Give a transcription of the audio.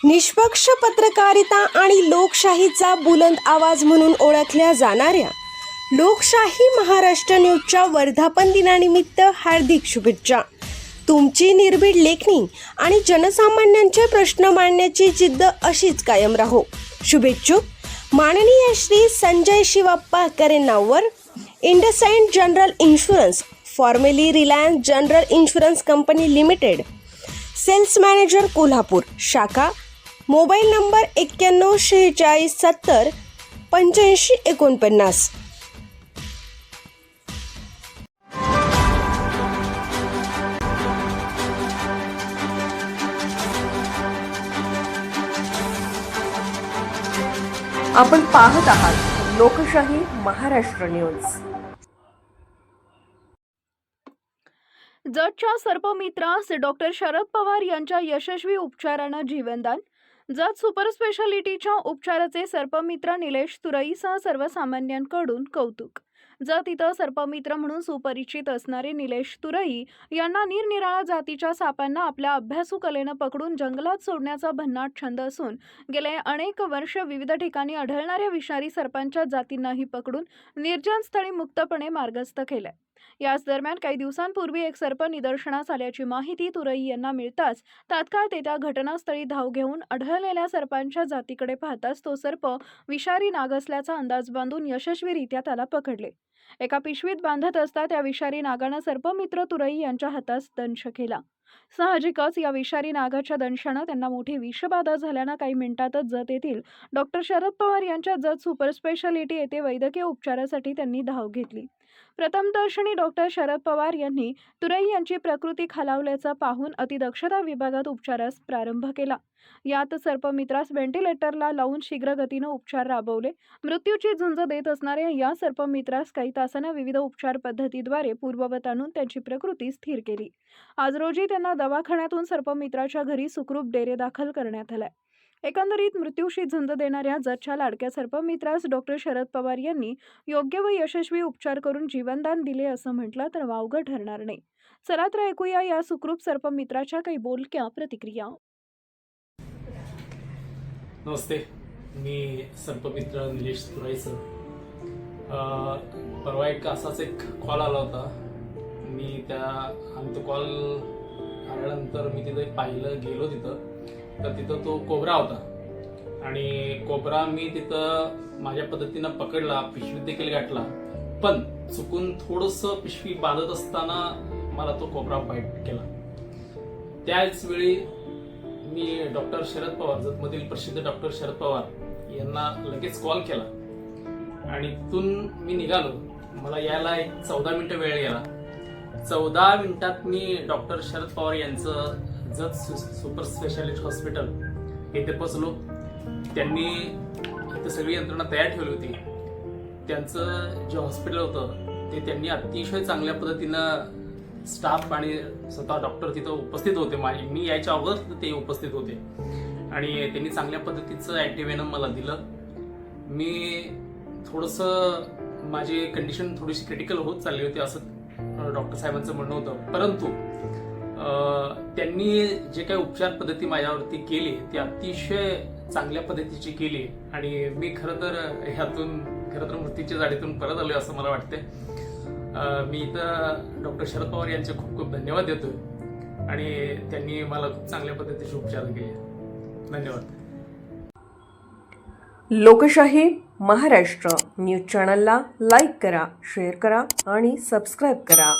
निष्पक्ष पत्रकारिता आणि लोकशाहीचा बुलंद आवाज म्हणून ओळखल्या जाणाऱ्या लोकशाही महाराष्ट्र न्यूजच्या वर्धापन दिनानिमित्त हार्दिक शुभेच्छा। तुमची निर्भीड लेखणी आणि जनसामान्यांचे प्रश्न मांडण्याची जिद्द अशीच कायम राहो। शुभेच्छुक माननीय Shri Sanjay Shivappa Karennavar, IndusInd general insurance, formerly Reliance general insurance company limited, sales manager Kolhapur शाखा, मोबाईल नंबर 9146708549। आपण पाहत आहात लोकशाही महाराष्ट्र न्यूज। जतच्या सर्पमित्रास डॉक्टर शरद पवार यांच्या यशस्वी उपचारानं जीवनदान। जत सुपर स्पेशालिटीच्या उपचाराचे सर्पमित्र निलेश तुरईसह सर्वसामान्यांकडून कौतुक। जत इथं सर्पमित्र म्हणून सुपरिचित असणारे निलेश तुरई यांना निरनिराळ्या जातीच्या सापांना आपल्या अभ्यासू कलेनं पकडून जंगलात सोडण्याचा भन्नाट छंद असून गेले अनेक वर्ष विविध ठिकाणी आढळणाऱ्या विषारी सर्पांच्या जातींनाही पकडून निर्जन स्थळी मुक्तपणे मार्गस्थ केले। याच दरम्यान काही दिवसांपूर्वी एक सर्प निदर्शनास आल्याची माहिती तुरई यांना मिळताच तात्काळ ते त्या घटनास्थळी धाव घेऊन आढळलेल्या सर्पांच्या जातीकडे पाहताच तो सर्प विषारी नाग असल्याचा अंदाज बांधून यशस्वीरित्या त्याला पकडले। एका पिशवीत बांधत असता त्या विषारी नागानं सर्पमित्र तुरई यांच्या हातास दंश केला। साहजिकच या विषारी नागाच्या दंशानं त्यांना मोठी विषबाधा झाल्यानं काही मिनिटातच जत येथील डॉक्टर शरद पवार यांच्या जत सुपर स्पेशालिटी येथे वैद्यकीय उपचारासाठी त्यांनी धाव घेतली। प्रथमदर्शनी डॉक्टर शरद पवार यांनी तुरई यांची प्रकृती खालावल्याचा पाहून अतिदक्षता विभागात उपचारास प्रारंभ केला। यात सर्पमित्रास व्हेंटिलेटरला लावून शीघ्र गतीने उपचार राबवले। मृत्यूची झुंज देत असणाऱ्या या सर्पमित्रास काही तासांना विविध उपचार पद्धतीद्वारे पूर्ववत आणून त्यांची प्रकृती स्थिर केली। आज रोजी त्यांना दवाखान्यातून सर्पमित्राच्या घरी सुखरूप डेरे दाखल करण्यात आले। एकंदरीत मृत्यूशी झुंज देणाऱ्या जतच्या लाडक्या सर्पमित्रास डॉक्टर शरद पवार यांनी योग्य व यशस्वी उपचार करून जीवनदान दिले असं म्हटलं तर वावगं ठरणार नाही। चला तर ऐकूया या सुखरूप सर्पमित्राच्या काही बोलक्या प्रतिक्रिया। नमस्ते, मी सर्पमित्र निलेश तुरई सर। परवा असाच एक कॉल आला होता। मी तो कॉल आल्यानंतर मी तिथे पाहिलं, गेलो तिथं, तर तिथं तो कोबरा होता आणि कोबरा मी तिथं माझ्या पद्धतीनं पकडला, पिशवीत देखील गाठला, पण चुकून थोडंसं पिशवी बांधत असताना मला तो कोबरा बाईट केला। त्याच वेळी मी डॉक्टर शरद पवार, जतमधील प्रसिद्ध डॉक्टर शरद पवार यांना लगेच कॉल केला आणि तिथून मी निघालो। मला यायला एक 14 मिनिटं वेळ गेला। 14 मिनिटात मी डॉक्टर शरद पवार यांचं जत सुपर स्पेशालिटी हॉस्पिटल येथे पोहोचलो। त्यांनी इथे सगळी यंत्रणा तयार ठेवली होती। त्यांचं जे हॉस्पिटल होतं ते त्यांनी अतिशय चांगल्या पद्धतीनं स्टाफ आणि स्वतः डॉक्टर तिथं उपस्थित होते। मी यायच्या अगोदर ते उपस्थित होते आणि त्यांनी चांगल्या पद्धतीचं ॲक्टिव्हेनम मला दिलं। मी थोडंसं माझी कंडिशन थोडीशी क्रिटिकल होत चालली होती असं डॉक्टर साहेबांचं म्हणणं होतं, परंतु त्यांनी जे काही उपचार पद्धती माझ्यावरती केली ती अतिशय चांगल्या पद्धतीची केली आणि मी खरं तर मृत्यूच्या जाडीतून परत आलोय असं मला वाटतंय। मी इथं डॉक्टर शरद पवार यांचे खूप खूप धन्यवाद देतोय आणि त्यांनी मला खूप चांगल्या पद्धतीचे उपचार केले। धन्यवाद। लोकशाही महाराष्ट्र न्यूज चॅनलला लाईक करा, शेअर करा आणि सबस्क्राईब करा।